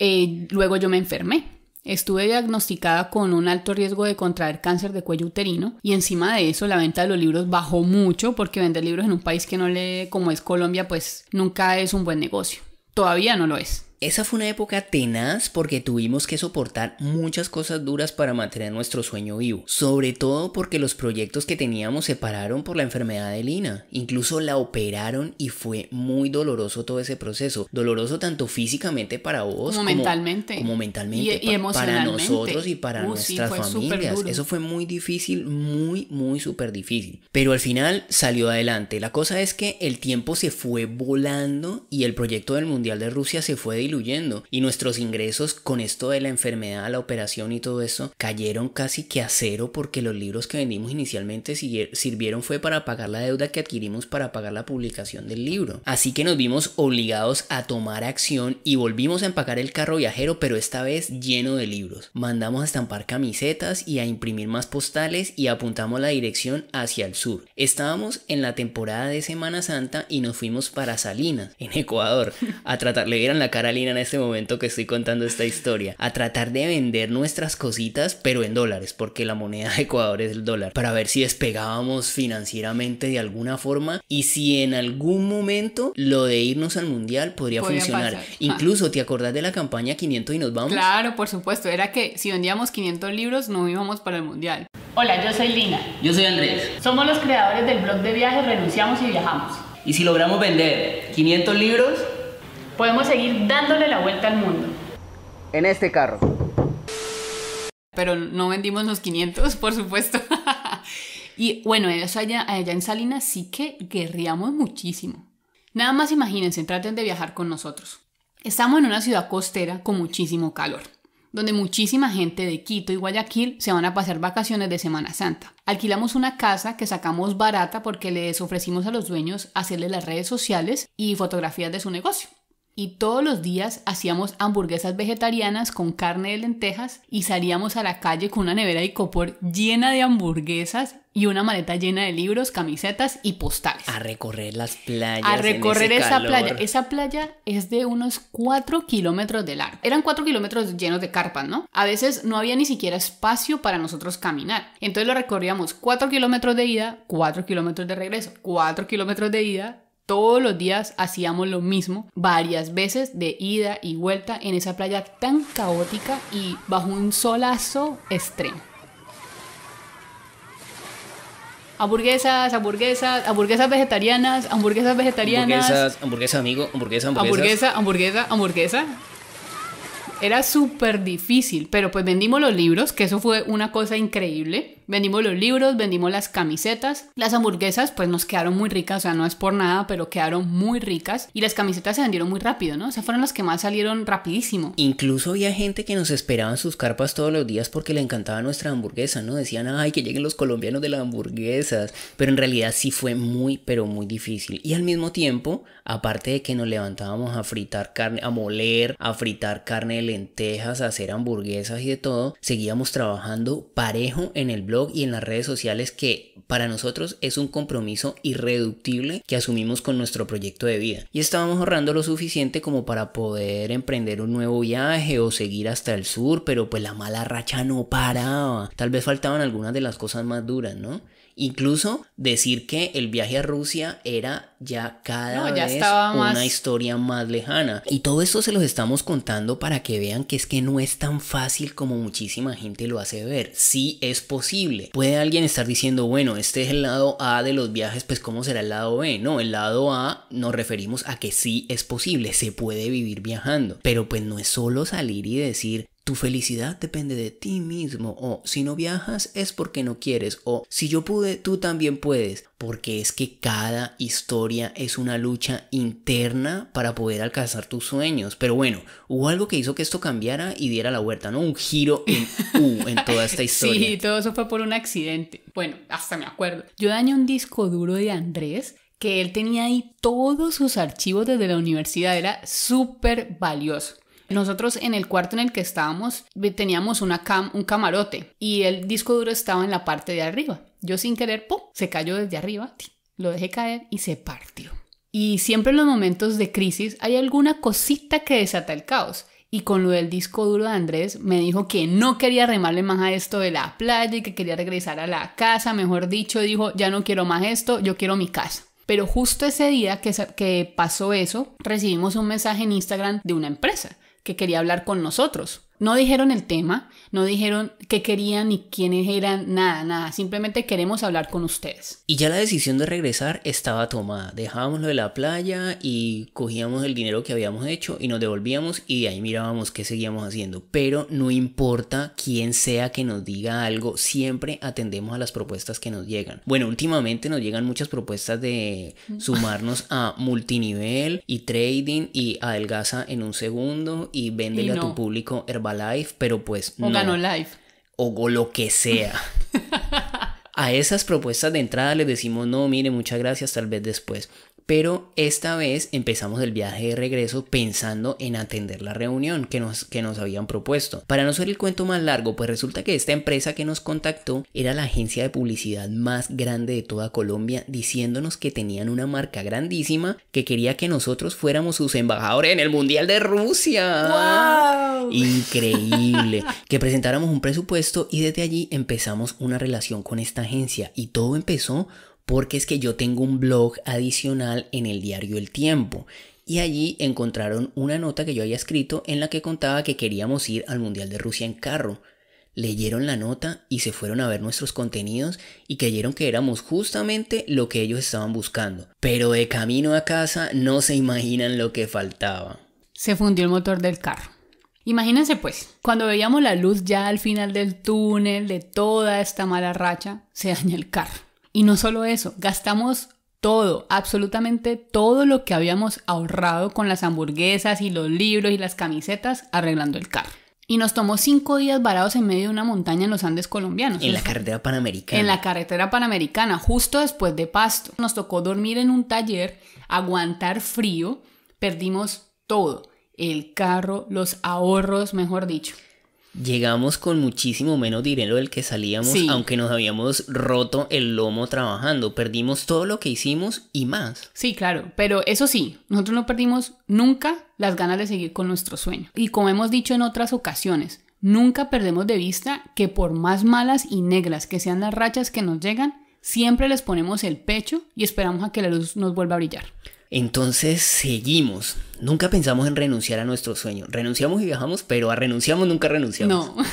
luego yo me enfermé. Estuve diagnosticada con un alto riesgo de contraer cáncer de cuello uterino y encima de eso la venta de los libros bajó mucho porque vender libros en un país que no lee como es Colombia pues nunca es un buen negocio. Todavía no lo es. Esa fue una época tenaz porque tuvimos que soportar muchas cosas duras para mantener nuestro sueño vivo. Sobre todo porque los proyectos que teníamos se pararon por la enfermedad de Lina. Incluso la operaron y fue muy doloroso todo ese proceso. Doloroso tanto físicamente para vos como mentalmente. Como mentalmente y emocionalmente. Para nosotros y para nuestras familias. Eso fue muy difícil, muy súper difícil. Pero al final salió adelante. La cosa es que el tiempo se fue volando y el proyecto del Mundial de Rusia se fue diluyendo y nuestros ingresos con esto de la enfermedad, la operación y todo eso cayeron casi que a cero porque los libros que vendimos inicialmente sirvieron fue para pagar la deuda que adquirimos para pagar la publicación del libro. Así que nos vimos obligados a tomar acción y volvimos a empacar el carro viajero, pero esta vez lleno de libros. Mandamos a estampar camisetas y a imprimir más postales y apuntamos la dirección hacia el sur. Estábamos en la temporada de Semana Santa y nos fuimos para Salinas, en Ecuador, a tratar, le vieran la cara a Lina en este momento que estoy contando esta historia, a tratar de vender nuestras cositas pero en dólares, porque la moneda de Ecuador es el dólar, para ver si despegábamos financieramente de alguna forma y si en algún momento lo de irnos al mundial podría funcionar. Pasar. Incluso, ¿te acordás de la campaña 500 y nos vamos? Claro, por supuesto, era que si vendíamos 500 libros no íbamos para el mundial. Hola, yo soy Lina. Yo soy Andrés. Somos los creadores del blog de viajes Renunciamos y Viajamos. Y si logramos vender 500 libros, podemos seguir dándole la vuelta al mundo. En este carro. Pero no vendimos los 500, por supuesto. Y bueno, eso allá en Salinas sí que guerreamos muchísimo. Nada más imagínense, traten de viajar con nosotros. Estamos en una ciudad costera con muchísimo calor, donde muchísima gente de Quito y Guayaquil se van a pasar vacaciones de Semana Santa. Alquilamos una casa que sacamos barata porque les ofrecimos a los dueños hacerle las redes sociales y fotografías de su negocio. Y todos los días hacíamos hamburguesas vegetarianas con carne de lentejas y salíamos a la calle con una nevera de icopor llena de hamburguesas y una maleta llena de libros, camisetas y postales. A recorrer las playas. A recorrer esa playa. Esa playa es de unos 4 kilómetros de largo. Eran 4 kilómetros llenos de carpas, ¿no? A veces no había ni siquiera espacio para nosotros caminar. Entonces lo recorríamos 4 kilómetros de ida, 4 kilómetros de regreso, 4 kilómetros de ida. Todos los días hacíamos lo mismo, varias veces de ida y vuelta en esa playa tan caótica y bajo un solazo extremo. Hamburguesas vegetarianas. Hamburguesa, amigo, hamburguesa. Era súper difícil, pero pues vendimos los libros, que eso fue una cosa increíble. Vendimos los libros, vendimos las camisetas. Las hamburguesas pues nos quedaron muy ricas, o sea, no es por nada, pero quedaron muy ricas. Y las camisetas se vendieron muy rápido, ¿no? O sea, fueron las que más salieron rapidísimo. Incluso había gente que nos esperaba en sus carpas todos los días porque le encantaba nuestra hamburguesa, ¿no? Decían, ay, que lleguen los colombianos de las hamburguesas. Pero en realidad sí fue muy, pero muy difícil. Y al mismo tiempo, aparte de que nos levantábamos a fritar carne, a moler, a fritar carne de lentejas, a hacer hamburguesas y de todo, seguíamos trabajando parejo en el blog y en las redes sociales, que para nosotros es un compromiso irreductible que asumimos con nuestro proyecto de vida. Y estábamos ahorrando lo suficiente como para poder emprender un nuevo viaje o seguir hasta el sur, pero pues la mala racha no paraba. Tal vez faltaban algunas de las cosas más duras, ¿no? Incluso decir que el viaje a Rusia era ya cada vez estaba una historia más lejana. Y todo esto se los estamos contando para que vean que es que no es tan fácil como muchísima gente lo hace ver. Sí es posible. Puede alguien estar diciendo, bueno, este es el lado A de los viajes, pues ¿cómo será el lado B? No, el lado A nos referimos a que sí es posible, se puede vivir viajando. Pero pues no es solo salir y decir, tu felicidad depende de ti mismo, o si no viajas es porque no quieres, o si yo pude, tú también puedes, porque es que cada historia es una lucha interna para poder alcanzar tus sueños. Pero bueno, hubo algo que hizo que esto cambiara y diera la vuelta, ¿no? Un giro en U en toda esta historia. Sí, todo eso fue por un accidente. Bueno, hasta me acuerdo. Yo dañé un disco duro de Andrés, que él tenía ahí todos sus archivos desde la universidad, era súper valioso. Nosotros en el cuarto en el que estábamos teníamos un camarote y el disco duro estaba en la parte de arriba. Yo sin querer, ¡pum!, se cayó desde arriba, lo dejé caer y se partió. Y siempre en los momentos de crisis hay alguna cosita que desata el caos. Y con lo del disco duro de Andrés me dijo que no quería remarle más a esto de la playa y que quería regresar a la casa. Mejor dicho, dijo, ya no quiero más esto, yo quiero mi casa. Pero justo ese día que pasó eso, recibimos un mensaje en Instagram de una empresa que quería hablar con nosotros. No dijeron el tema, no dijeron qué querían ni quiénes eran, nada. Simplemente queremos hablar con ustedes. Y ya la decisión de regresar estaba tomada. Dejábamos lo de la playa y cogíamos el dinero que habíamos hecho y nos devolvíamos y de ahí mirábamos qué seguíamos haciendo. Pero no importa quién sea que nos diga algo, siempre atendemos a las propuestas que nos llegan. Bueno, últimamente nos llegan muchas propuestas de sumarnos a multinivel y trading y adelgaza en un segundo y véndele a tu público Herbalife, pero pues no. O Ganolife. O lo que sea. A esas propuestas de entrada les decimos no, mire, muchas gracias, tal vez después. Pero esta vez empezamos el viaje de regreso pensando en atender la reunión que nos habían propuesto. Para no ser el cuento más largo, pues resulta que esta empresa que nos contactó era la agencia de publicidad más grande de toda Colombia, diciéndonos que tenían una marca grandísima que quería que nosotros fuéramos sus embajadores en el Mundial de Rusia. ¡Wow! Increíble. Que presentáramos un presupuesto y desde allí empezamos una relación con esta agencia. Y todo empezó porque es que yo tengo un blog adicional en el diario El Tiempo y allí encontraron una nota que yo había escrito en la que contaba que queríamos ir al Mundial de Rusia en carro. Leyeron la nota y se fueron a ver nuestros contenidos y creyeron que éramos justamente lo que ellos estaban buscando. Pero de camino a casa no se imaginan lo que faltaba. Se fundió el motor del carro. Imagínense pues, cuando veíamos la luz ya al final del túnel de toda esta mala racha, se daña el carro. Y no solo eso, gastamos todo, absolutamente todo lo que habíamos ahorrado con las hamburguesas y los libros y las camisetas arreglando el carro. Y nos tomó 5 días varados en medio de una montaña en los Andes colombianos. En la carretera panamericana. En la carretera panamericana, justo después de Pasto. Nos tocó dormir en un taller, aguantar frío, perdimos todo. El carro, los ahorros, mejor dicho. Llegamos con muchísimo menos dinero del que salíamos, sí, aunque nos habíamos roto el lomo trabajando. Perdimos todo lo que hicimos y más. Sí, claro, pero eso sí, nosotros no perdimos nunca las ganas de seguir con nuestro sueño. Y como hemos dicho en otras ocasiones, nunca perdemos de vista que por más malas y negras que sean las rachas que nos llegan, siempre les ponemos el pecho y esperamos a que la luz nos vuelva a brillar. Entonces seguimos. Nunca pensamos en renunciar a nuestro sueño. Renunciamos y viajamos, pero a renunciamos nunca renunciamos. No.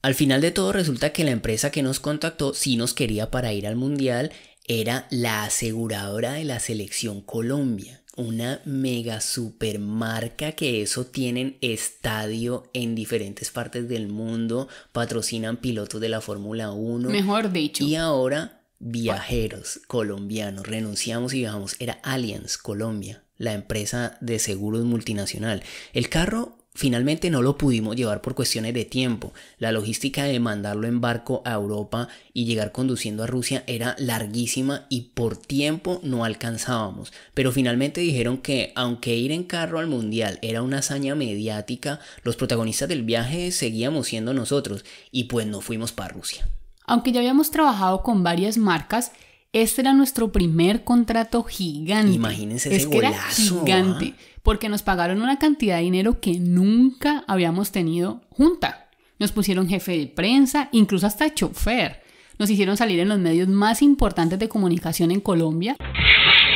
Al final de todo resulta que la empresa que nos contactó sí nos quería para ir al mundial. Era la aseguradora de la Selección Colombia. Una mega super marca que eso tienen estadio en diferentes partes del mundo. Patrocinan pilotos de la Fórmula 1. Mejor dicho. Y ahora viajeros colombianos, renunciamos y viajamos. Era Allianz Colombia, la empresa de seguros multinacional. El carro finalmente no lo pudimos llevar por cuestiones de tiempo. La logística de mandarlo en barco a Europa y llegar conduciendo a Rusia era larguísima y por tiempo no alcanzábamos. Pero finalmente dijeron que aunque ir en carro al mundial era una hazaña mediática, los protagonistas del viaje seguíamos siendo nosotros y pues nos fuimos para Rusia. Aunque ya habíamos trabajado con varias marcas, este era nuestro primer contrato gigante. Imagínense ese golazo. Era gigante, porque nos pagaron una cantidad de dinero que nunca habíamos tenido junta. Nos pusieron jefe de prensa, incluso hasta chofer. Nos hicieron salir en los medios más importantes de comunicación en Colombia.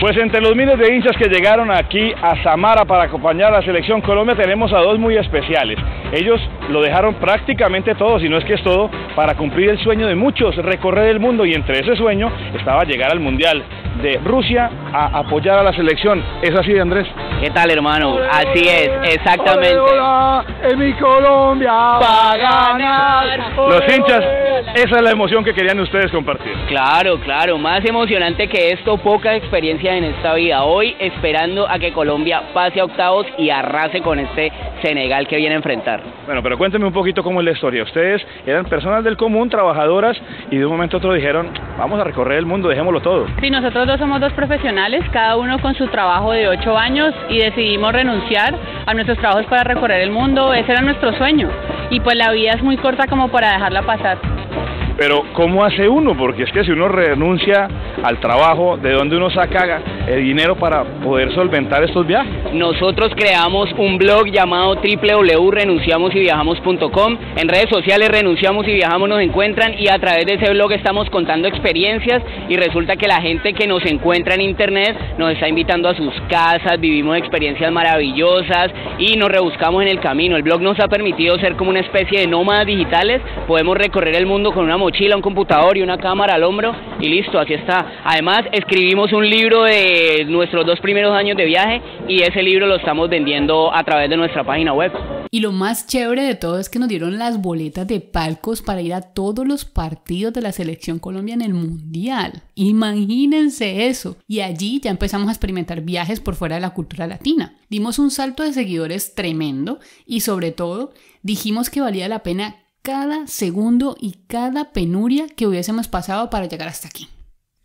Pues entre los miles de hinchas que llegaron aquí a Samara para acompañar a la Selección Colombia tenemos a dos muy especiales. Ellos lo dejaron prácticamente todo, si no es que es todo, para cumplir el sueño de muchos, recorrer el mundo, y entre ese sueño estaba llegar al Mundial de Rusia a apoyar a la selección. ¿Es así, Andrés? ¿Qué tal, hermano? Así es, exactamente. Hola, en mi Colombia va a ganar. Los hinchas, esa es la emoción que querían ustedes compartir. Claro, claro, más emocionante que esto, poca experiencia en esta vida. Hoy esperando a que Colombia pase a octavos y arrase con este Senegal que viene a enfrentar. Bueno, pero cuénteme un poquito cómo es la historia. Ustedes eran personas del común, trabajadoras, y de un momento a otro dijeron, vamos a recorrer el mundo, dejémoslo todo. Sí, nosotros dos somos dos profesionales, cada uno con su trabajo de 8 años, y decidimos renunciar a nuestros trabajos para recorrer el mundo. Ese era nuestro sueño, y pues la vida es muy corta como para dejarla pasar. Pero ¿cómo hace uno? Porque es que si uno renuncia al trabajo, ¿de dónde uno saca el dinero para poder solventar estos viajes? Nosotros creamos un blog llamado www.renunciamosyviajamos.com. En redes sociales Renunciamos y Viajamos nos encuentran, y a través de ese blog estamos contando experiencias, y resulta que la gente que nos encuentra en internet nos está invitando a sus casas, vivimos experiencias maravillosas y nos rebuscamos en el camino. El blog nos ha permitido ser como una especie de nómadas digitales, podemos recorrer el mundo con una mochila, un computador y una cámara al hombro, y listo, aquí está. Además, escribimos un libro de nuestros 2 primeros años de viaje, y ese libro lo estamos vendiendo a través de nuestra página web. Y lo más chévere de todo es que nos dieron las boletas de palcos para ir a todos los partidos de la Selección Colombia en el Mundial. Imagínense eso. Y allí ya empezamos a experimentar viajes por fuera de la cultura latina. Dimos un salto de seguidores tremendo, y sobre todo dijimos que valía la pena cada segundo y cada penuria que hubiésemos pasado para llegar hasta aquí.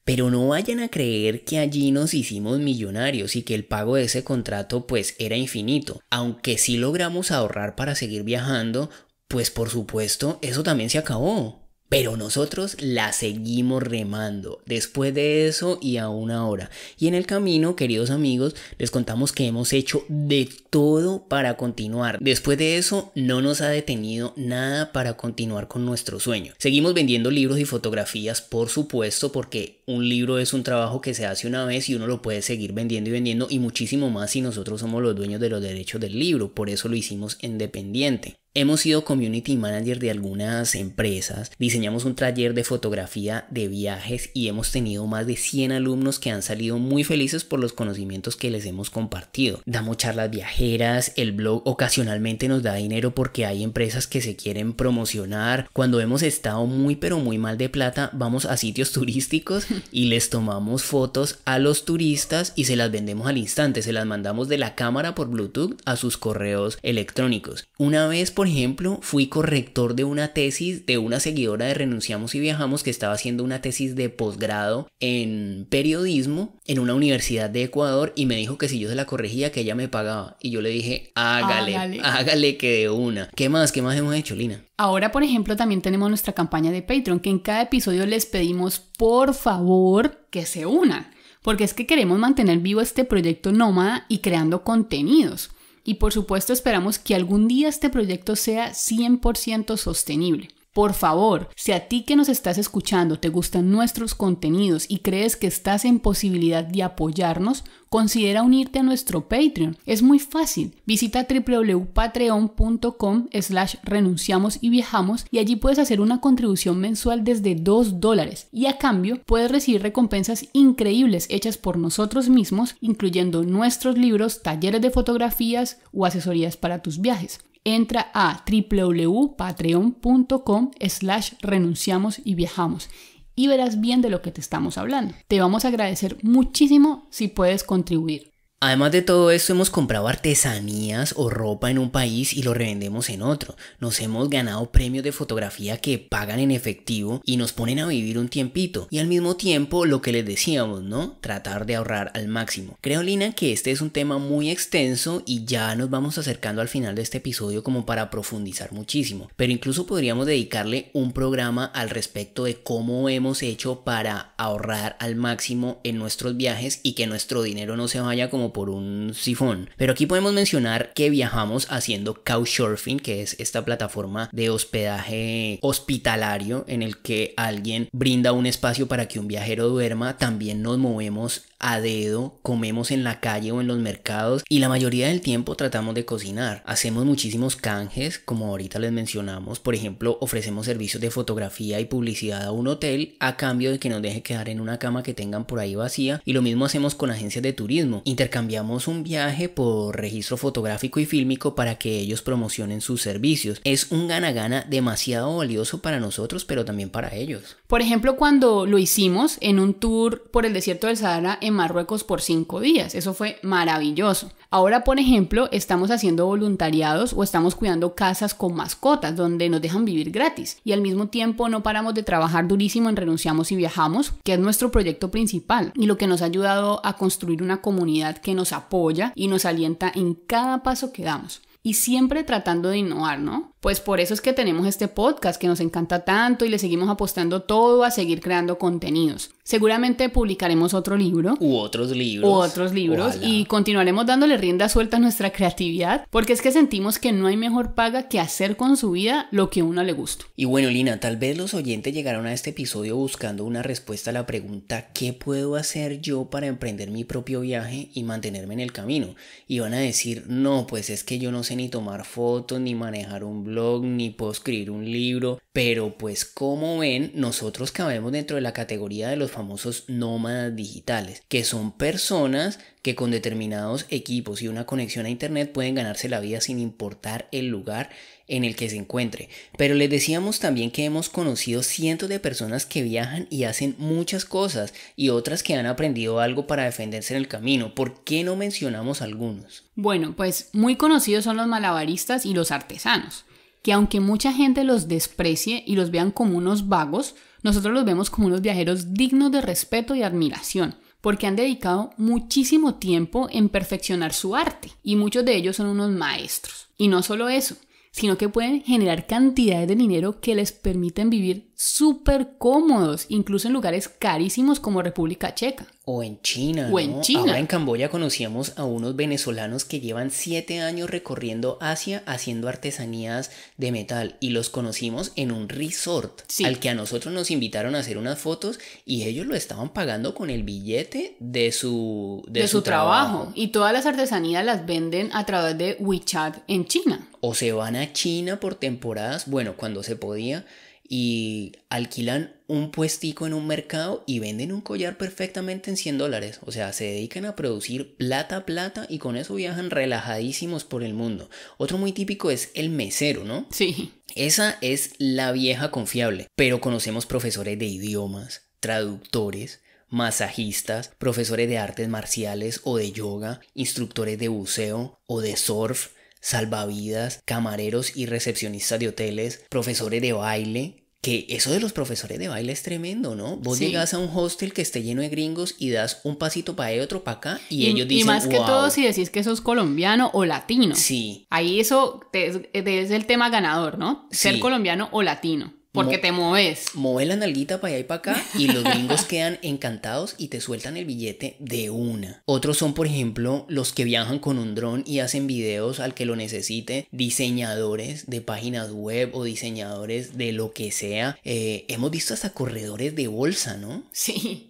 Pero no vayan a creer que allí nos hicimos millonarios y que el pago de ese contrato pues era infinito. Aunque sí logramos ahorrar para seguir viajando, pues por supuesto eso también se acabó. Pero nosotros la seguimos remando después de eso y aún ahora. Y en el camino, queridos amigos, les contamos que hemos hecho de todo para continuar. Después de eso, no nos ha detenido nada para continuar con nuestro sueño. Seguimos vendiendo libros y fotografías, por supuesto, porque un libro es un trabajo que se hace una vez y uno lo puede seguir vendiendo y vendiendo, y muchísimo más si nosotros somos los dueños de los derechos del libro. Por eso lo hicimos independiente. Hemos sido community manager de algunas empresas, diseñamos un taller de fotografía de viajes y hemos tenido más de 100 alumnos que han salido muy felices por los conocimientos que les hemos compartido. Damos charlas viajeras, el blog ocasionalmente nos da dinero porque hay empresas que se quieren promocionar. Cuando hemos estado muy pero muy mal de plata, vamos a sitios turísticos y les tomamos fotos a los turistas y se las vendemos al instante, se las mandamos de la cámara por Bluetooth a sus correos electrónicos. Una vez, por ejemplo, fui corrector de una tesis de una seguidora de Renunciamos y Viajamos que estaba haciendo una tesis de posgrado en periodismo en una universidad de Ecuador, y me dijo que si yo se la corregía que ella me pagaba, y yo le dije hágale que de una. ¿Qué más hemos hecho, Lina? Ahora, por ejemplo, también tenemos nuestra campaña de Patreon, que en cada episodio les pedimos por favor que se unan, porque es que queremos mantener vivo este proyecto nómada y creando contenidos. Y por supuesto esperamos que algún día este proyecto sea 100% sostenible. Por favor, si a ti que nos estás escuchando te gustan nuestros contenidos y crees que estás en posibilidad de apoyarnos, considera unirte a nuestro Patreon. Es muy fácil. Visita www.patreon.com/renunciamos y viajamos, y allí puedes hacer una contribución mensual desde $2, y a cambio puedes recibir recompensas increíbles hechas por nosotros mismos, incluyendo nuestros libros, talleres de fotografías o asesorías para tus viajes. Entra a www.patreon.com/renunciamos y viajamos y verás bien de lo que te estamos hablando. Te vamos a agradecer muchísimo si puedes contribuir. Además de todo esto, hemos comprado artesanías o ropa en un país y lo revendemos en otro. Nos hemos ganado premios de fotografía que pagan en efectivo y nos ponen a vivir un tiempito. Y al mismo tiempo, lo que les decíamos, ¿no? Tratar de ahorrar al máximo. Creo, Lina, que este es un tema muy extenso y ya nos vamos acercando al final de este episodio como para profundizar muchísimo. Pero incluso podríamos dedicarle un programa al respecto de cómo hemos hecho para ahorrar al máximo en nuestros viajes y que nuestro dinero no se vaya como por un sifón. Pero aquí podemos mencionar que viajamos haciendo Couchsurfing, que es esta plataforma de hospedaje hospitalario en el que alguien brinda un espacio para que un viajero duerma. También nos movemos a dedo, comemos en la calle o en los mercados y la mayoría del tiempo tratamos de cocinar. Hacemos muchísimos canjes, como ahorita les mencionamos. Por ejemplo, ofrecemos servicios de fotografía y publicidad a un hotel a cambio de que nos deje quedar en una cama que tengan por ahí vacía, y lo mismo hacemos con agencias de turismo. Intercambiamos un viaje por registro fotográfico y fílmico para que ellos promocionen sus servicios. Es un gana-gana demasiado valioso para nosotros, pero también para ellos. Por ejemplo, cuando lo hicimos en un tour por el desierto del Sahara en Marruecos por 5 días, eso fue maravilloso. Ahora, por ejemplo, estamos haciendo voluntariados o estamos cuidando casas con mascotas donde nos dejan vivir gratis, y al mismo tiempo no paramos de trabajar durísimo en Renunciamos y Viajamos, que es nuestro proyecto principal y lo que nos ha ayudado a construir una comunidad que nos apoya y nos alienta en cada paso que damos. Y siempre tratando de innovar, ¿no? Pues por eso es que tenemos este podcast que nos encanta tanto y le seguimos apostando todo a seguir creando contenidos. Seguramente publicaremos otro libro. U otros libros. Ojalá. Y continuaremos dándole rienda suelta a nuestra creatividad, porque es que sentimos que no hay mejor paga que hacer con su vida lo que a uno le gusta. Y bueno, Lina, tal vez los oyentes llegaron a este episodio buscando una respuesta a la pregunta ¿qué puedo hacer yo para emprender mi propio viaje y mantenerme en el camino? Y van a decir, no, pues es que yo no sé ni tomar fotos, ni manejar un blog, ni puedo escribir un libro. Pero pues como ven, nosotros cabemos dentro de la categoría de los famosos nómadas digitales, que son personas que con determinados equipos y una conexión a internet pueden ganarse la vida sin importar el lugar en el que se encuentre. Pero les decíamos también que hemos conocido cientos de personas que viajan y hacen muchas cosas, y otras que han aprendido algo para defenderse en el camino. ¿Por qué no mencionamos algunos? Bueno, pues muy conocidos son los malabaristas y los artesanos, que aunque mucha gente los desprecie y los vean como unos vagos, nosotros los vemos como unos viajeros dignos de respeto y admiración, porque han dedicado muchísimo tiempo en perfeccionar su arte, y muchos de ellos son unos maestros. Y no solo eso, sino que pueden generar cantidades de dinero que les permiten vivir súper cómodos, incluso en lugares carísimos como República Checa. O en China, o en China. Ahora en Camboya conocíamos a unos venezolanos que llevan 7 años recorriendo Asia haciendo artesanías de metal, y los conocimos en un resort, sí, al que a nosotros nos invitaron a hacer unas fotos, y ellos lo estaban pagando con el billete de su trabajo. Y todas las artesanías las venden a través de WeChat en China. O se van a China por temporadas, bueno, cuando se podía, y alquilan un puestico en un mercado y venden un collar perfectamente en $100. O sea, se dedican a producir plata, y con eso viajan relajadísimos por el mundo. Otro muy típico es el mesero, ¿no? Sí. Esa es la vieja confiable. Pero conocemos profesores de idiomas, traductores, masajistas, profesores de artes marciales o de yoga, instructores de buceo o de surf, salvavidas, camareros y recepcionistas de hoteles, profesores de baile. Que eso de los profesores de baile es tremendo, ¿no? Vos llegas a un hostel que esté lleno de gringos y das un pasito para allá, otro para acá, y ellos dicen, y más wow. Que todo si decís que sos colombiano o latino. Sí. Ahí eso es el tema ganador, ¿no? Sí. Ser colombiano o latino. Porque te mueves. Mueves la nalguita para allá y para acá, y los gringos quedan encantados y te sueltan el billete de una. Otros son, por ejemplo, los que viajan con un dron y hacen videos al que lo necesite, diseñadores de páginas web o diseñadores de lo que sea. Hemos visto hasta corredores de bolsa, ¿no? Sí.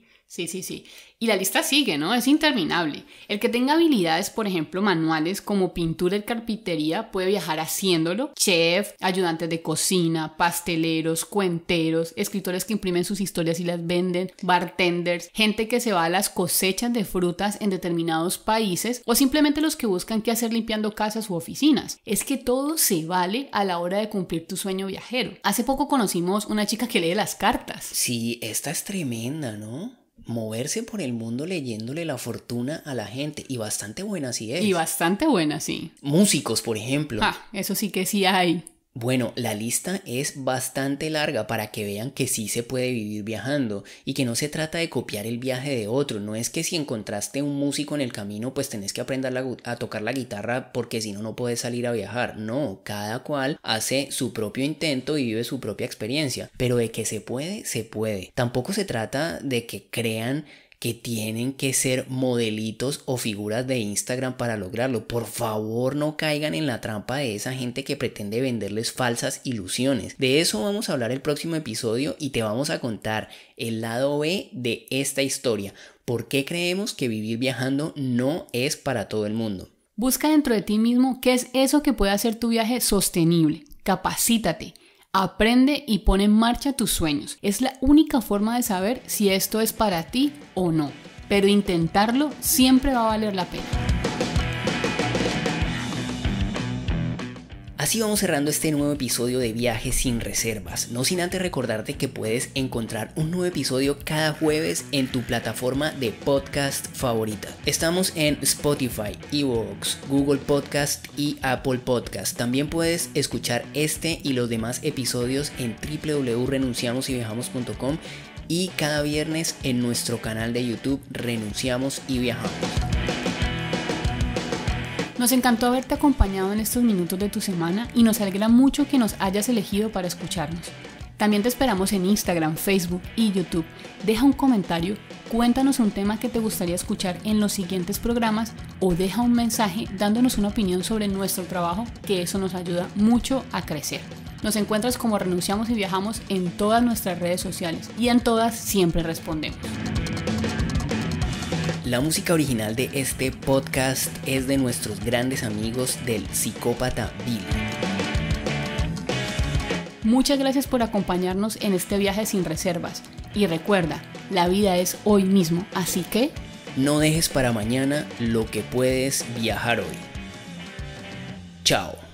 Y la lista sigue, ¿no? Es interminable. El que tenga habilidades, por ejemplo, manuales como pintura y carpintería puede viajar haciéndolo. Chef, ayudantes de cocina, pasteleros, cuenteros, escritores que imprimen sus historias y las venden, bartenders, gente que se va a las cosechas de frutas en determinados países, o simplemente los que buscan qué hacer limpiando casas u oficinas. Es que todo se vale a la hora de cumplir tu sueño viajero. Hace poco conocimos una chica que lee las cartas. Sí, esta es tremenda, ¿no? Moverse por el mundo leyéndole la fortuna a la gente, y bastante buena sí es. Y bastante buena, sí. Músicos, por ejemplo. Eso sí que sí hay. Bueno, la lista es bastante larga para que vean que sí se puede vivir viajando y que no se trata de copiar el viaje de otro. No es que si encontraste un músico en el camino pues tenés que aprender a tocar la guitarra porque si no, no puedes salir a viajar. No, cada cual hace su propio intento y vive su propia experiencia. Pero de que se puede, se puede. Tampoco se trata de que crean que tienen que ser modelitos o figuras de Instagram para lograrlo. Por favor, no caigan en la trampa de esa gente que pretende venderles falsas ilusiones. De eso vamos a hablar el próximo episodio y te vamos a contar el lado B de esta historia. ¿Por qué creemos que vivir viajando no es para todo el mundo? Busca dentro de ti mismo qué es eso que puede hacer tu viaje sostenible. Capacítate, aprende y pon en marcha tus sueños. Es la única forma de saber si esto es para ti o no. Pero intentarlo siempre va a valer la pena. Así vamos cerrando este nuevo episodio de Viajes sin Reservas, no sin antes recordarte que puedes encontrar un nuevo episodio cada jueves en tu plataforma de podcast favorita. Estamos en Spotify, iVoox, Google Podcast y Apple Podcast. También puedes escuchar este y los demás episodios en www.renunciamosyviajamos.com y cada viernes en nuestro canal de YouTube Renunciamos y Viajamos. Nos encantó haberte acompañado en estos minutos de tu semana y nos alegra mucho que nos hayas elegido para escucharnos. También te esperamos en Instagram, Facebook y YouTube. Deja un comentario, cuéntanos un tema que te gustaría escuchar en los siguientes programas o deja un mensaje dándonos una opinión sobre nuestro trabajo, que eso nos ayuda mucho a crecer. Nos encuentras como Renunciamos y Viajamos en todas nuestras redes sociales y en todas siempre respondemos. La música original de este podcast es de nuestros grandes amigos del Psicópata Bill. Muchas gracias por acompañarnos en este viaje sin reservas. Y recuerda, la vida es hoy mismo, así que no dejes para mañana lo que puedes viajar hoy. Chao.